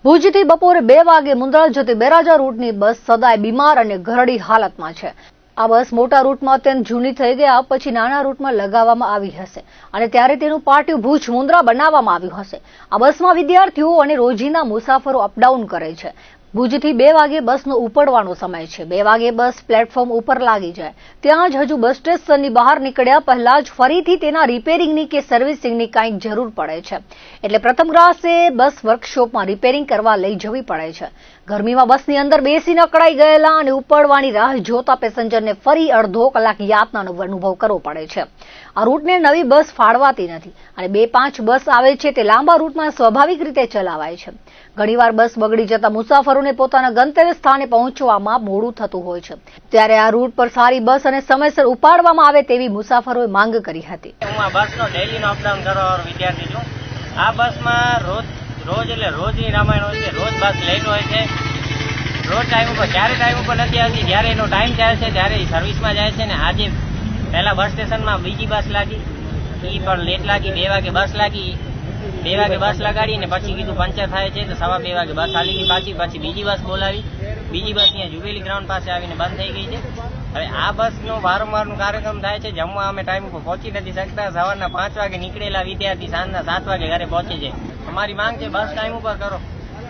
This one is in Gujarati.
ભુજથી બપોરે 2 વાગે મુંદ્રા જતી બેરાજા રૂટની બસ સદાય બીમાર અને ઘરડી હાલતમાં છે। આ બસ મોટા રૂટમાં અત્યંત જૂની થઈ ગયા પછી નાના રૂટમાં લગાવવામાં આવી હશે અને ત્યારે તેનું પાટિયું ભુજ મુંદ્રા બનાવવામાં આવ્યું હશે। આ બસમાં વિદ્યાર્થીઓ અને રોજીના મુસાફરો અપડાઉન કરે છે। ભુજથી 2 વાગે બસનો ઉપડવાનો સમય છે। 2 વાગે બસ પ્લેટફોર્મ ઉપર લાગી જાય ત્યાં જ હજુ બસ સ્ટેશનની બહાર નીકળ્યા પહેલા જ ફરીથી તેના રિપેરિંગની કે સર્વિસિંગની કંઈક જરૂર પડે છે એટલે પ્રથમ ગ્રાસે બસ વર્કશોપમાં રિપેરિંગ કરવા લઈ જવી પડે છે। ગરમીમાં બસની અંદર બેસીને અકળાઈ ગયેલા અને ઉપડવાની રાહ જોતા પેસેન્જરને ફરી અડધો કલાક યાતનાનો અનુભવ કરવો પડે છે। આ રૂટને નવી બસ ફાળવાતી નથી અને 2-5 બસ આવે છે તે લાંબા રૂટમાં સ્વાભાવિક રીતે ચલાવાય છે। ઘણીવાર બસ બગડી જતા મુસાફરોને પોતાના ગંતવ્ય સ્થાને પહોંચવામાં મોડું થતું હોય છે ત્યારે આ રૂટ પર સારી બસ અને સમયસર ઉપાડવામાં આવે તેવી મુસાફરોએ માંગ કરી હતી। હું આ બસનો ડેઈલીનો અપડાઉન કરવાનો વિદ્યાર્થી છું। આ બસમાં રોજની રામાયણ હોય છે, રોજ બસ લેટ હોય છે, રોજ ટાઈમ ઉપર જ્યારે ટાઈમ ઉપર નથી આવતી, જ્યારે એનો ટાઈમ ચાલે છે ત્યારે એ સર્વિસમાં જાય છે। ને આજે પહેલા બસ સ્ટેશનમાં બીજી બસ લાગી, એ પણ લેટ લાગી। 2 વાગે બસ લાગી, 2 વાગે બસ લગાડી ને પછી કીધું પંચર થાય છે તો 2:15 વાગે બસ હાલી ગઈ। પછી બીજી બસ બોલાવી, બીજી બસ અહીંયા જુબેલી ગ્રાઉન્ડ પાસે આવીને બંધ થઈ ગઈ છે। હવે આ બસનો વારંવારનો કાર્યક્રમ થાય છે। જમવા અમે ટાઈમ ઉપર પહોંચી નથી શકતા। સવારના 5 વાગે નીકળેલા વિદ્યાર્થી સાંજના 7 વાગે ઘરે પહોંચે છે। અમારી માંગ છે બસ ટાઈમ ઉપર કરો।